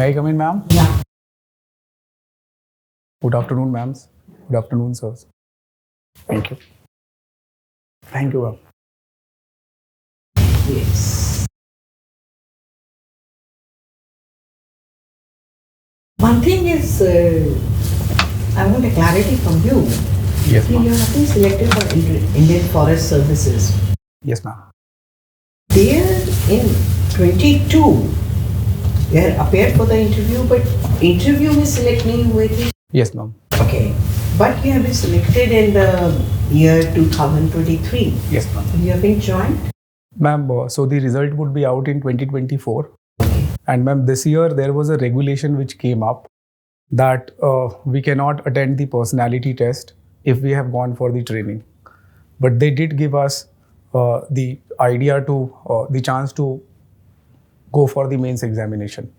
May I come in, ma'am? Yeah. Good afternoon, ma'am. Good afternoon, sirs. Thank you. Thank you, ma'am. Yes. One thing is, I want a clarity from you. Yes, You ma'am. have been selected for Indian Forest Services. Yes, ma'am. There in 22, you had appeared for the interview, but interview में select नहीं हुए थे. Yes, ma'am. Okay. But you have been selected in the year 2023. Yes, ma'am. You have been joined? Ma'am, so the result would be out in 2024. Okay. And ma'am, this year there was a regulation which came up that we cannot attend the personality test if we have gone for the training. But they did give us the idea to, the chance to go for the mains examination.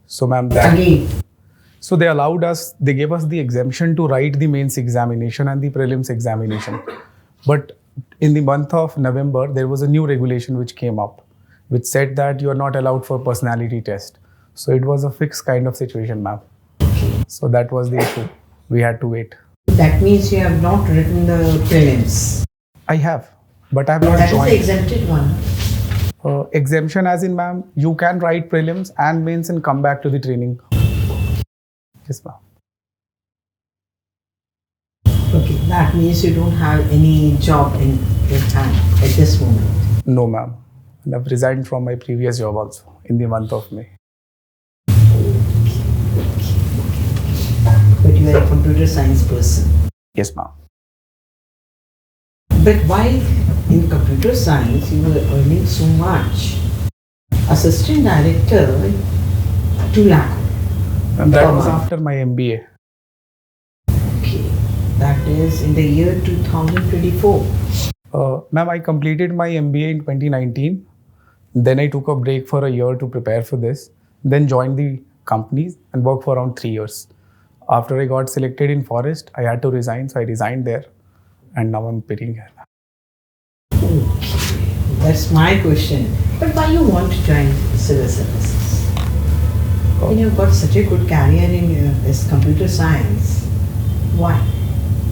So ma'am, Again. So they allowed us, they gave us the exemption to write the mains examination and the prelims examination. But in the month of November, there was a new regulation which came up, which said that you are not allowed for personality test. So it was a fixed kind of situation, ma'am. So that was the issue. We had to wait. That means you have not written the prelims. I have, but I have not That joined. is the exempted one. Exemption as in, ma'am, you can write prelims and mains and come back to the training. Yes, ma'am. Okay, that means you don't have any job in your hand at this moment. No, ma'am. And I've resigned from my previous job also in the month of May. But you are a computer science person. Yes, ma'am. But why in computer science you were earning so much? Assistant director, 2 lakh. And that per was month. after my MBA. Okay, that is in the year 2024. Ma'am, I completed my MBA in 2019. Then I took a break for a year to prepare for this. Then joined the companies and worked for around 3 years. After I got selected in Forest, I had to resign. So I resigned there. And now I'm appearing here. Okay, that's my question. But why you want to join civil services? When you've got such a good career in this computer science, why?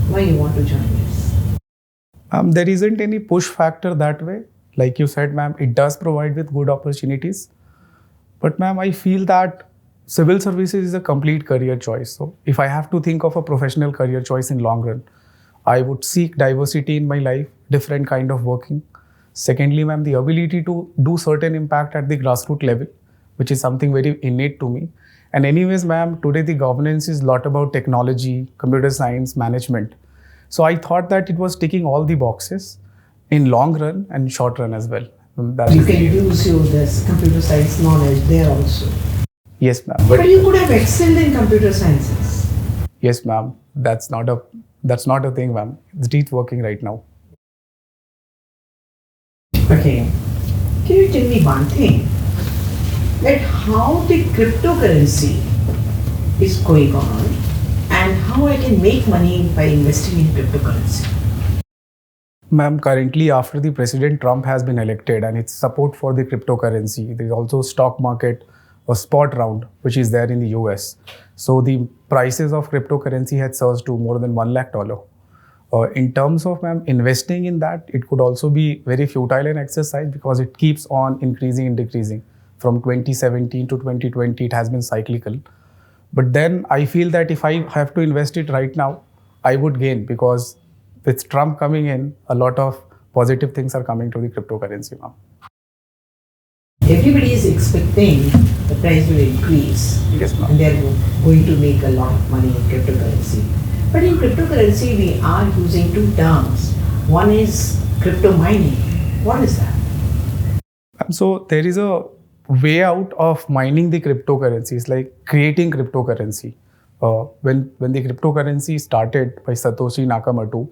Why you want to join this? There isn't any push factor that way. Like you said, ma'am, it does provide with good opportunities. But ma'am, I feel that civil services is a complete career choice. So if I have to think of a professional career choice in long run, I would seek diversity in my life, different kind of working. Secondly, ma'am, the ability to do certain impact at the grassroots level, which is something very innate to me. And anyways, ma'am, today the governance is a lot about technology, computer science, management. So I thought that it was ticking all the boxes in long run and short run as well. You can use your this computer science knowledge there also. Yes, ma'am. But you could have excelled in computer sciences. Yes, ma'am. That's not a thing, ma'am. It's deep working right now. Okay. Can you tell me one thing? That how the cryptocurrency is going on and how I can make money by investing in cryptocurrency? Ma'am, currently after the President Trump has been elected and its support for the cryptocurrency, there is also stock market or spot round which is there in the US. So the prices of cryptocurrency had surged to more than $1 lakh. In terms of, ma'am, investing in that, it could also be very futile an exercise because it keeps on increasing and decreasing. From 2017 to 2020, it has been cyclical. But then I feel that if I have to invest it right now, I would gain because with Trump coming in, a lot of positive things are coming to the cryptocurrency, ma'am. Everybody is expecting the price will increase. Yes, ma'am. And they are going to make a lot of money in cryptocurrency. But in cryptocurrency, we are using 2 terms. One is crypto mining. What is that? So there is a way out of mining the cryptocurrency. It's like creating cryptocurrency. When the cryptocurrency started by Satoshi Nakamoto,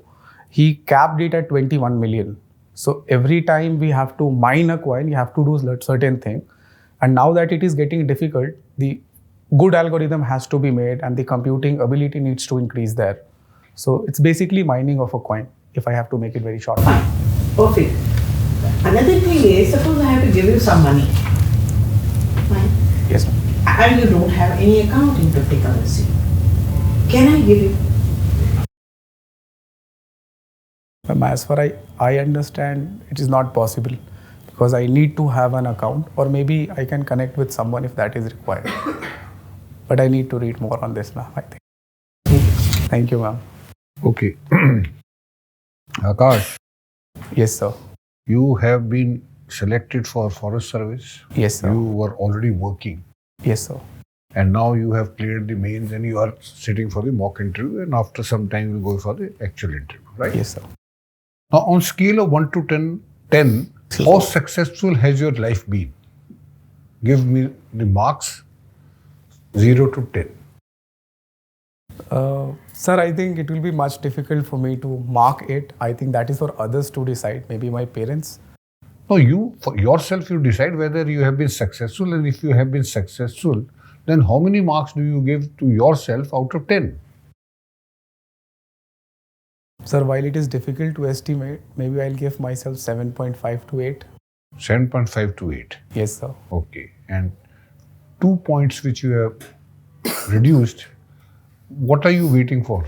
he capped it at 21 million. So every time we have to mine a coin, you have to do certain thing. And now that it is getting difficult, the good algorithm has to be made and the computing ability needs to increase there. So it's basically mining of a coin, if I have to make it very short. Fine. Perfect. Another thing is, suppose I have to give you some money. Fine. Yes, ma'am. and you don't have any account in cryptocurrency. Can I give you? As far I understand, it is not possible because I need to have an account, or maybe I can connect with someone if that is required. But I need to read more on this, ma'am, I think. Thank you, ma'am. Okay. Akash, Yes, sir. you have been selected for Forest Service. Yes, sir. You were already working, Yes, sir. and now you have cleared the mains and you are sitting for the mock interview, and after some time you will go for the actual interview, right? Yes, sir. Now, on scale of 1 to 10, how successful has your life been? Give me the marks 0 to 10. Sir, I think it will be much difficult for me to mark it. I think that is for others to decide, maybe my parents. No, you, for yourself, you decide whether you have been successful, and if you have been successful, then how many marks do you give to yourself out of 10? Sir, while it is difficult to estimate, maybe I'll give myself 7.5 to 8. 7.5 to 8. Yes, sir. Okay. And 2 points which you have reduced, what are you waiting for?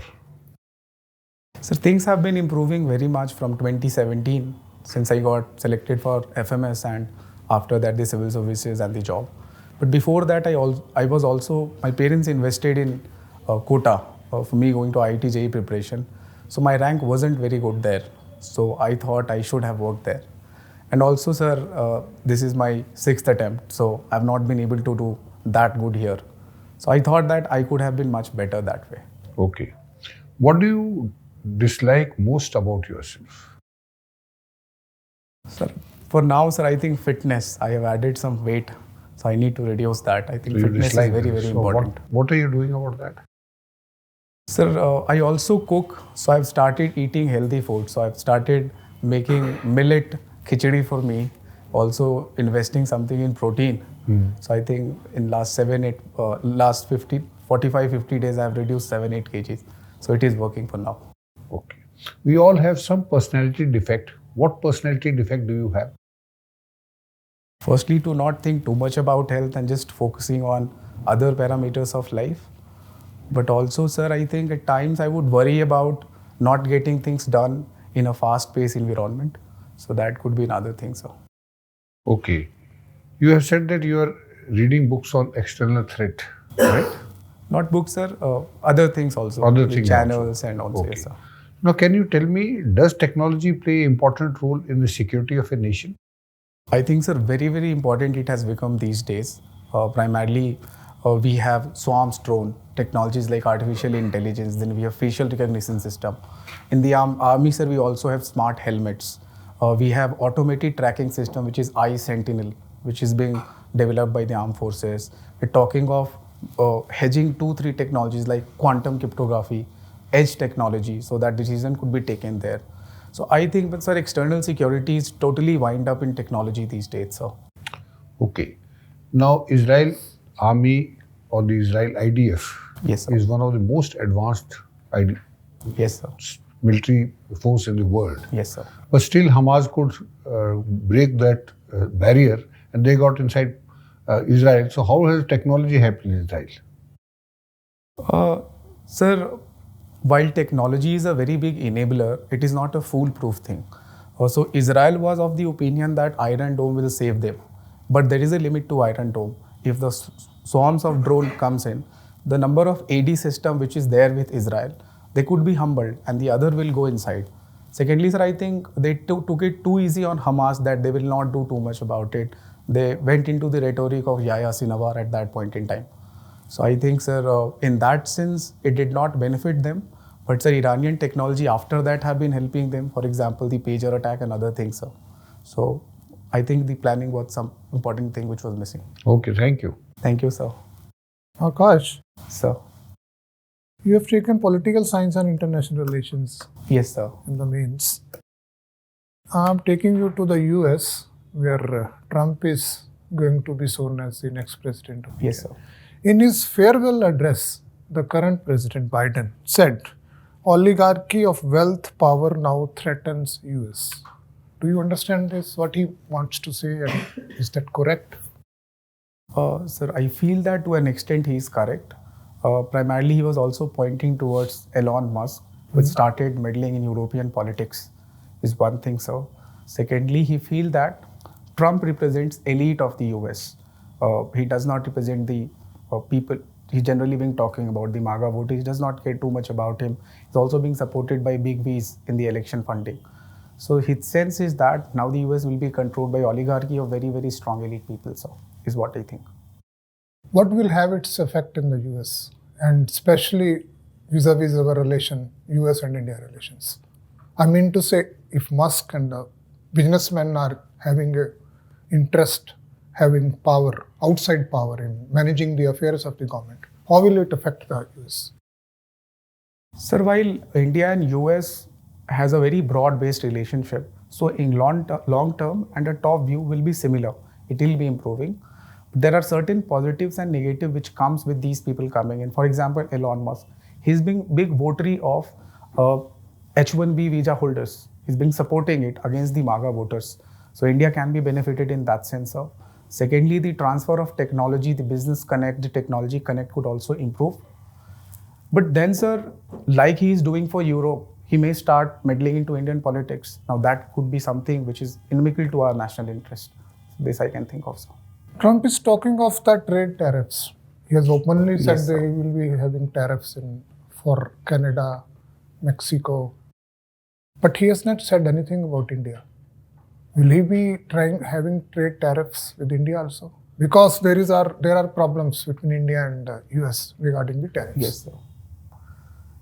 So things have been improving very much from 2017 since I got selected for FMS, and after that the civil services and the job. But before that, I was also, my parents invested in quota for me going to IIT JEE preparation. So my rank wasn't very good there. So I thought I should have worked there. And also, sir, this is my 6th attempt. So I've not been able to do that good here. So I thought that I could have been much better that way. Okay. What do you dislike most about yourself? Sir, for now, sir, I think fitness. I have added some weight. So I need to reduce that. I think So you fitness is dislike very, them. very So important. what are you doing about that? Sir, I also cook. So I've started eating healthy food. So I've started making millet khichdi for me. Also investing something in protein. So I think in last 50 days, I've reduced 7-8 kgs. So it is working for now. Okay. We all have some personality defect. What personality defect do you have? Firstly, to not think too much about health and just focusing on other parameters of life. But also, sir, I think at times I would worry about not getting things done in a fast-paced environment. So that could be another thing, sir. Okay. You have said that you are reading books on external threat, right? Not books, sir. Other things also. Other the things channels also. and also, Okay. yes, sir. Now, can you tell me, does technology play an important role in the security of a nation? I think, sir, very, very important it has become these days. Primarily, we have swarms drone, technologies like artificial intelligence, then we have facial recognition system. In the army, sir, we also have smart helmets. We have automated tracking system, which is Eye Sentinel, which is being developed by the armed forces. We're talking of hedging 2-3 technologies like quantum cryptography, edge technology, so that decision could be taken there. So I think, but sir, external security is totally wind up in technology these days, sir. Okay. Now, Israel Army or the Israel IDF Yes, sir. is one of the most advanced Yes, sir. military force in the world. Yes, sir. But still, Hamas could break that barrier, and they got inside Israel. So, how has technology helped in Israel? Sir, while technology is a very big enabler, it is not a foolproof thing. So Israel was of the opinion that Iron Dome will save them. But there is a limit to Iron Dome. If the swarms of drone comes in, the number of AD system which is there with Israel, they could be humbled and the other will go inside. Secondly, sir, I think they took it too easy on Hamas that they will not do too much about it. They went into the rhetoric of Yahya Sinwar at that point in time. So I think, sir, in that sense, it did not benefit them. But sir, Iranian technology after that have been helping them. For example, the pager attack and other things, sir. So I think the planning was some important thing which was missing. Okay, thank you. Thank you, sir. Akash, Sir. you have taken political science and international relations Yes, sir. in the mains. I'm taking you to the US, where Trump is going to be sworn as the next president. Yes, sir. In his farewell address, the current president Biden said, "Oligarchy of wealth power now threatens US." Do you understand this? What he wants to say, and is that correct? Sir, I feel that to an extent he is correct. Primarily, he was also pointing towards Elon Musk, which started meddling in European politics, is one thing, sir. Secondly, he feel that Trump represents elite of the US. He does not represent the people. He's generally been talking about the MAGA vote. He does not care too much about him. He's also being supported by big V's in the election funding. So his sense is that now the US will be controlled by oligarchy of very, very strong elite people, so is what I think. What will have its effect in the US and especially vis-a-vis our relation, US and India relations? I mean to say, if Musk and the businessmen are having a interest, having power, outside power in managing the affairs of the government, how will it affect the US? Sir, while India and US has a very broad-based relationship, so in long term and a top view will be similar. It will be improving. There are certain positives and negative which comes with these people coming in. For example, Elon Musk. He's been big votary of H1B visa holders. He's been supporting it against the MAGA voters. So India can be benefited in that sense. Sir. Secondly, the transfer of technology, the business connect, the technology connect could also improve. But then, sir, like he is doing for Europe, he may start meddling into Indian politics. Now that could be something which is inimical to our national interest. This I can think of, sir. Trump is talking of the trade tariffs. He has openly said Yes, that sir. he will be having tariffs for Canada, Mexico. But he has not said anything about India. Will he be having trade tariffs with India also? Because there are problems between India and US regarding the tariffs. Yes, sir.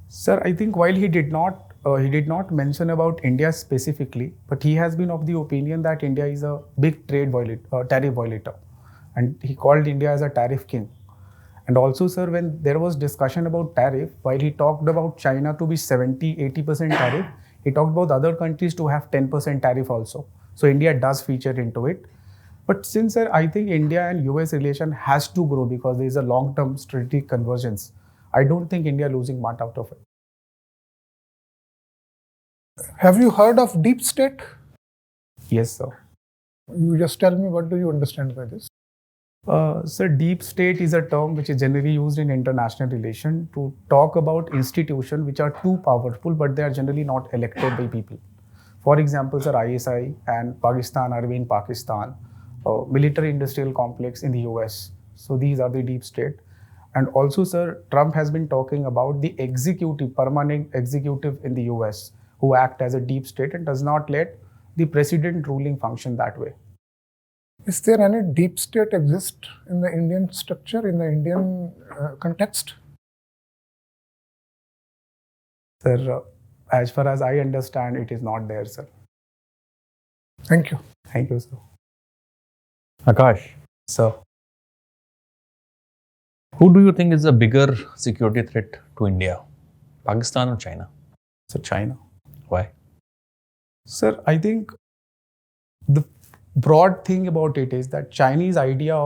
Sir, I think while he did not mention about India specifically, but he has been of the opinion that India is a big tariff violator, and he called India as a tariff king. And also, sir, when there was discussion about tariff, while he talked about China to be 70-80% tariff, he talked about other countries to have 10% tariff also. So India does feature into it. But since, sir, I think India and US relation has to grow because there is a long-term strategic convergence, I don't think India losing much out of it. Have you heard of deep state? Yes, sir. You just tell me, what do you understand by this? Sir, deep state is a term which is generally used in international relation to talk about institutions which are too powerful, but they are generally not elected by people. For example, sir, ISI and Pakistan are in Pakistan, military industrial complex in the US. So these are the deep state. And also, sir, Trump has been talking about the permanent executive in the US who act as a deep state and does not let the president ruling function that way. Is there any deep state exist in the Indian structure, in the Indian context? Sir, as far as I understand, it is not there, sir. Thank you. Thank you, sir. Akash, Sir, who do you think is a bigger security threat to India? Pakistan or China? so China. Why? Sir, I think the broad thing about it is that Chinese idea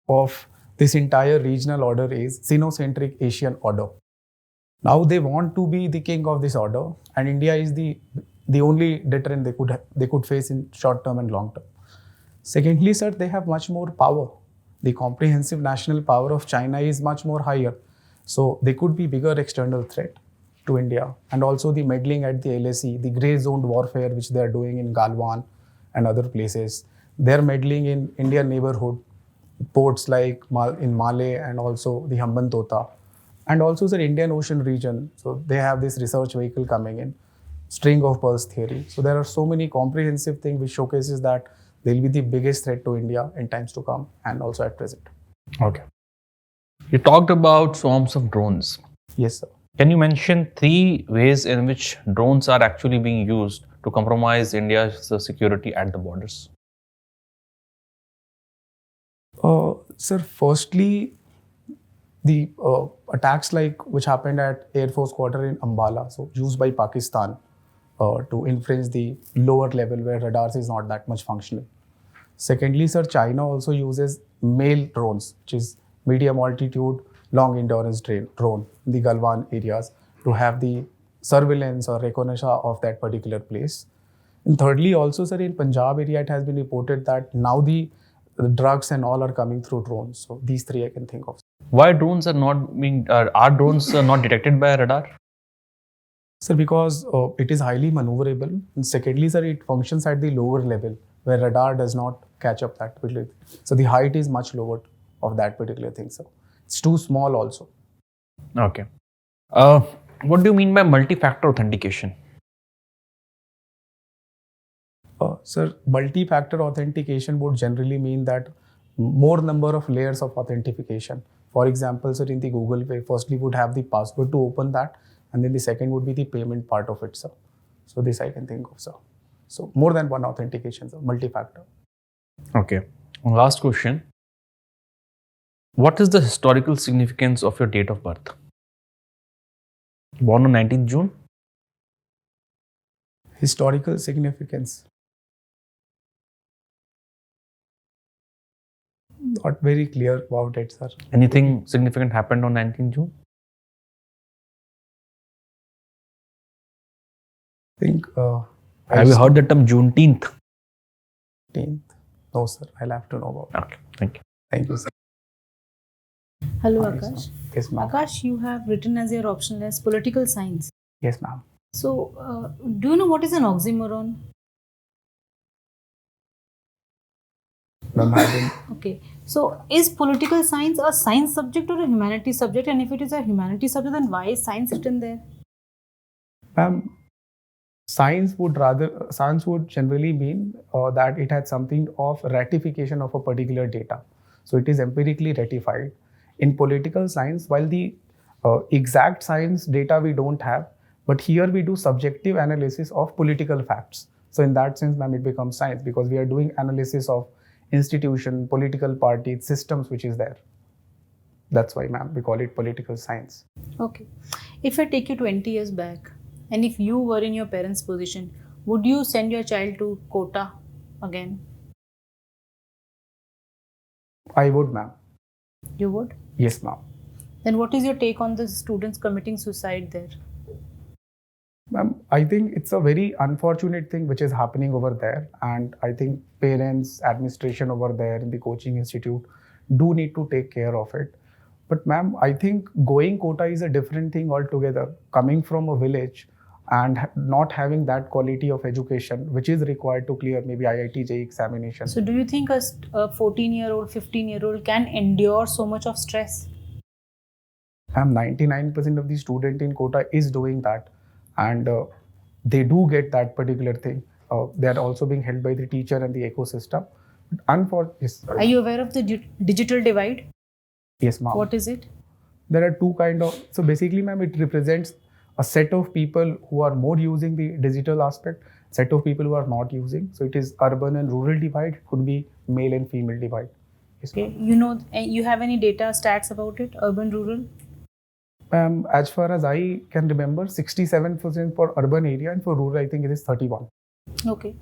of this entire regional order is Sino-centric Asian order. Now they want to be the king of this order, and India is the only deterrent they could face in short term and long term. Secondly, sir, they have much more power. The comprehensive national power of China is much more higher. So they could be bigger external threat to India. And also the meddling at the LAC, the grey zoned warfare which they are doing in Galwan and other places. They're meddling in Indian neighborhood, ports like in Malé and also the Hambantota. And also the Indian Ocean region. So they have this research vehicle coming in, string of pearls theory. So there are so many comprehensive things which showcases that they'll be the biggest threat to India in times to come and also at present. Okay. You talked about swarms of drones. Yes, sir. Can you mention 3 ways in which drones are actually being used to compromise India's security at the borders? Sir, firstly, the attacks like which happened at Air Force quarter in Ambala, so used by Pakistan to infringe the lower level where radars is not that much functional. Secondly, sir, China also uses MALE drones, which is medium altitude, long endurance drone in the Galwan areas to have the surveillance or reconnaissance of that particular place. And thirdly, also, sir, in Punjab area, it has been reported that now the the drugs and all are coming through drones. So these three I can think of. Why drones are not being are drones not detected by radar? Sir, because it is highly maneuverable. And secondly, sir, it functions at the lower level where radar does not catch up that particular. So the height is much lower of that particular thing. So it's too small also. Okay. What do you mean by multi-factor authentication? Sir, multi-factor authentication would generally mean that more number of layers of authentication. For example, sir, in the Google Pay, firstly would have the password to open that, and then the second would be the payment part of it, sir. So this I can think of, sir. So more than one authentication, sir, multi-factor. Okay. Last question. What is the historical significance of your date of birth? Born on 19th June? Historical significance. Not very clear about it, sir. Anything significant happened on 19th June? I think. Have you heard the term Juneteenth? 15th. No, sir. I'll have to know about it. Okay, thank you. Thank you, sir. Hello, Thank you, Akash. sir. Yes, ma'am. Akash, you have written as your optional as political science. Yes, ma'am. So, do you know what is an oxymoron? Ma'am, I didn't. Okay. So, is political science a science subject or a humanities subject? And if it is a humanities subject, then why is science written there? Ma'am, science would generally mean that it had something of ratification of a particular data. So it is empirically ratified. In political science, while the exact science data we don't have, but here we do subjective analysis of political facts. So in that sense, ma'am, it becomes science because we are doing analysis of institution, political party, systems which is there. That's why, ma'am, we call it political science. Okay. If I take you 20 years back, and if you were in your parents' position, would you send your child to quota again? I would, ma'am. You would? Yes, ma'am. Then what is your take on the students committing suicide there? Ma'am, I think it's a very unfortunate thing which is happening over there, and I think parents, administration over there in the coaching institute do need to take care of it. But ma'am, I think going quota is a different thing altogether. Coming from a village and not having that quality of education which is required to clear maybe IIT JEE examination. So, do you think a 14-year-old, 15-year-old can endure so much of stress? Ma'am, 99% of the student in quota is doing that, and they do get that particular thing. They are also being held by the teacher and the ecosystem. Yes. Are you aware of the digital divide? Yes, ma'am. What is it? There are two kind of. So basically, ma'am, it represents a set of people who are more using the digital aspect, set of people who are not using. So it is urban and rural divide. It could be male and female divide. Yes, Okay, you have any data stats about it, urban, rural? As far as I can remember, 67% for urban area, and for rural, I think it is 31. Okay,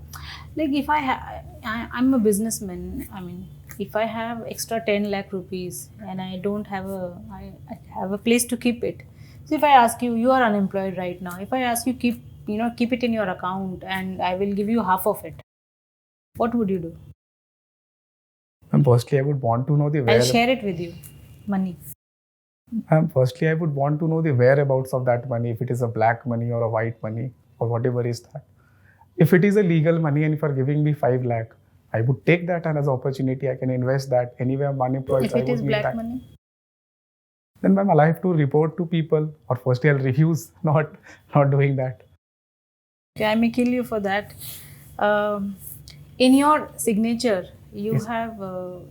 like if I'm a businessman. I mean, if I have extra 10 lakh rupees and I don't have I have a place to keep it. So if I ask you, you are unemployed right now. If I ask you keep it in your account and I will give you half of it, what would you do? Firstly, I would want to know the I'll share it with you, money. Firstly, I would want to know the whereabouts of that money, if it is a black money or a white money or whatever is that. If it is a legal money and if you are giving me 5 lakh, I would take that and as opportunity. I can invest that. Anyway, I'm unemployed. If it is black money? Then ma'am, I'll have to report to people, or firstly I'll refuse not doing that. Okay, I may kill you for that. In your signature, you Yes. have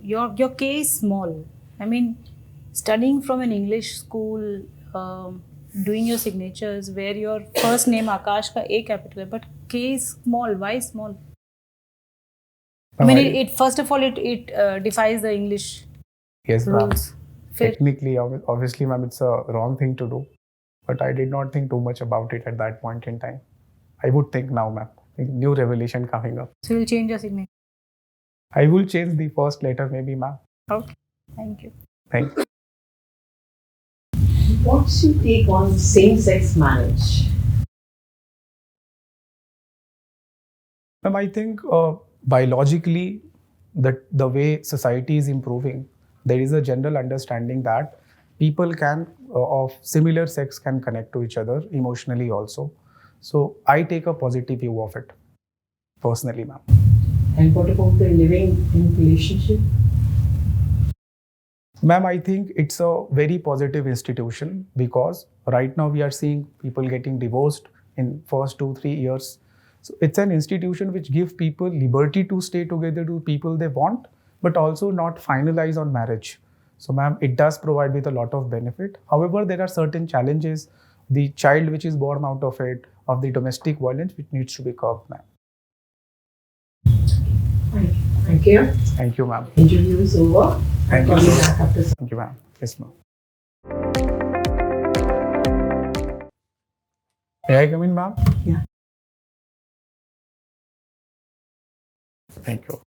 your K is small. I mean, studying from an English school, doing your signatures where your first name Akash ka A capital hai, but K is small. Why small? I mean, it first of all it defies the English Yes, ma'am. rules. Fair. Technically, obviously, ma'am, it's a wrong thing to do. But I did not think too much about it at that point in time. I would think now, ma'am. New revelation coming up. So you'll change your signature. I will change the first letter, maybe, ma'am. Okay. Thank you. Thank you. What's your take on same-sex marriage? Ma'am, I think biologically the way society is improving, there is a general understanding that people can of similar sex can connect to each other emotionally also. So I take a positive view of it personally, ma'am. And what about the living in relationship? Ma'am, I think it's a very positive institution because right now we are seeing people getting divorced in first 2-3 years. So it's an institution which gives people liberty to stay together to people they want, but also not finalize on marriage. So ma'am, it does provide with a lot of benefit. However, there are certain challenges. The child which is born out of it, of the domestic violence, which needs to be curbed, ma'am. Thank you. Thank you, ma'am. Interview is over. Thank I'll you, call sir. back after Thank you, ma'am. Yes, ma'am. May I come in, ma'am? Yeah. Thank you.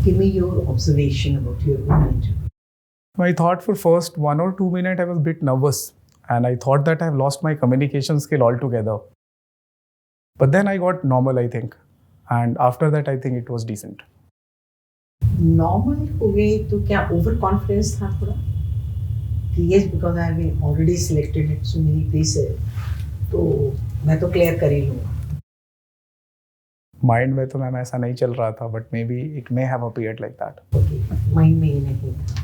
Give me your observation about your own interview. I thought for first 1 or 2 minutes I was a bit nervous and I thought that I've lost my communication skill altogether. But then I got normal, I think. And after that, I think it was decent. Normal हो गए तो क्या over confidence था थोड़ा? Yes, because I have been already selected at so many places. तो मैं तो clear कर ही लूँगा. माइंड में तो मैम ऐसा नहीं चल रहा था, but may be it may have appeared like that. Okay, mind में ही नहीं था.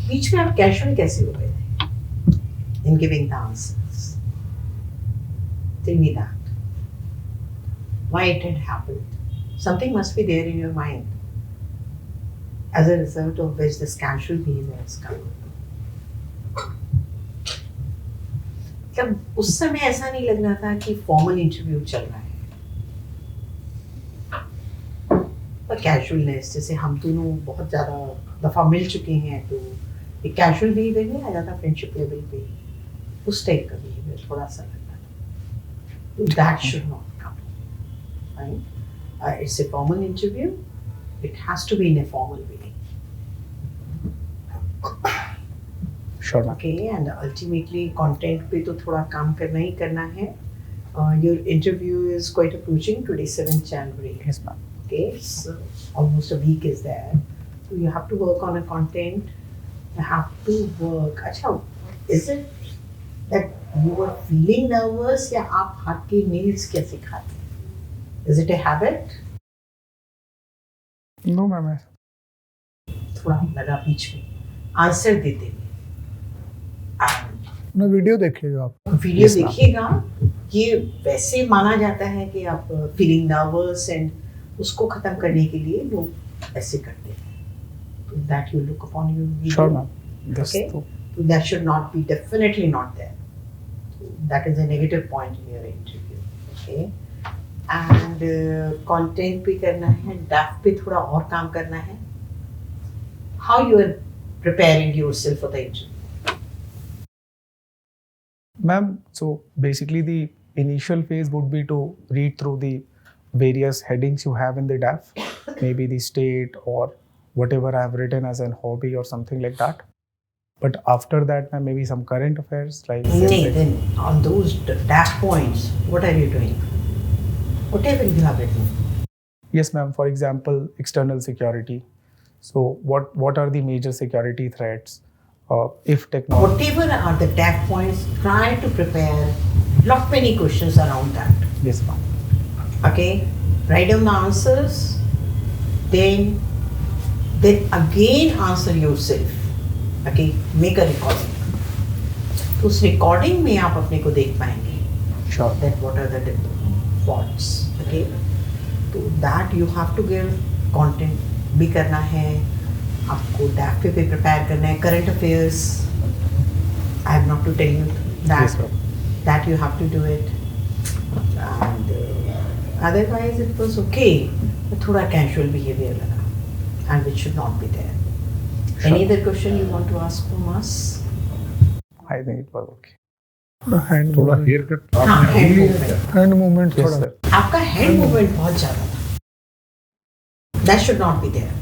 बीच में आप casual कैसे हो गए थे? In giving the answers. Tell me that. Why it had happened? Something must be there in your mind. As a result of which this casual behavior has come. मतलब उस समय ऐसा नहीं लग रहा था कि फॉर्मल इंटरव्यू चल रहा है. पर कैजुअलनेस, जैसे हम दोनों बहुत ज़्यादा दफ़ा मिल चुके हैं तो एक कैजुअल बिहेवियर नहीं आ जाता फ्रेंडशिप लेवल पे, उस टाइप का बिहेवियर थोड़ा सा लग रहा था. तो that should not come. It's a formal interview. It has to be in a formal way. Sure ma'am. Okay, and ultimately content पे तो थोड़ा काम करना ही करना है. Your interview is quite approaching today, 7th January. Yes ma'am. Okay, so almost a week is there. So you have to work on a content. You have to work. अच्छा, is it that you were feeling nervous या आप हाथ के nails कैसे खाते हैं? Is it a habit? No ma'am. थोड़ा लगा बीच में आंसर देते हुए. ना वीडियो देखिएगा आप. Video Yes, ma'am. देखिएगा. ये वैसे माना जाता है कि आप फीलिंग नर्वस एंड उसको खत्म करने के लिए लोग ऐसे करते हैं. That you look upon your video. Sure ma'am. This Okay. तो So that should not be, definitely not there. That is a negative point in your interview. Okay. And content पे करना है, DAF पे थोड़ा और काम करना है. How you are preparing yourself for the interview? ma'am, so basically the initial phase would be to read through the various headings you have in the DAF, maybe the state or whatever I have written as an hobby or something like that. But after that, ma'am, maybe some current affairs like. Nee, then on those DAF points, what are you doing? Whatever you have written. Yes, ma'am. For example, external security. So what are the major security threats? If technology. Whatever are the DAF points, try to prepare lot many questions around that. Yes, ma'am. Okay, write down the answers, then again answer yourself. Okay, make a recording. तो उस recording में आप अपने को देख पाएंगे. Sure. That what are the different faults. Okay, तो that you have to give content भी करना है. आपको DAF पे prepare करना है. Current affairs, I have not to tell you that. Yes, ma'am. That you have to do it. And otherwise it was okay. But थोड़ा casual behavior लगा, and which should not be there. Any other question you want to ask from us? I think it was okay. Hand थोड़ा hair cut हाँ, hand movement. Hand movement Yes, थोड़ा. sir. आपका hand movement बहुत ज़्यादा था. That should not be there.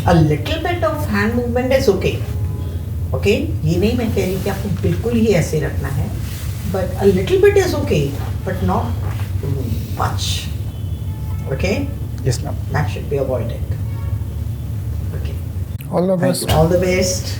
A little bit of hand movement is okay. Okay, ये नहीं मैं कह रही कि आपको बिल्कुल ही ऐसे रखना है. But a little bit is okay, but not much. Okay? Yes, ma'am. That should be avoided. Okay. All the best. All the best.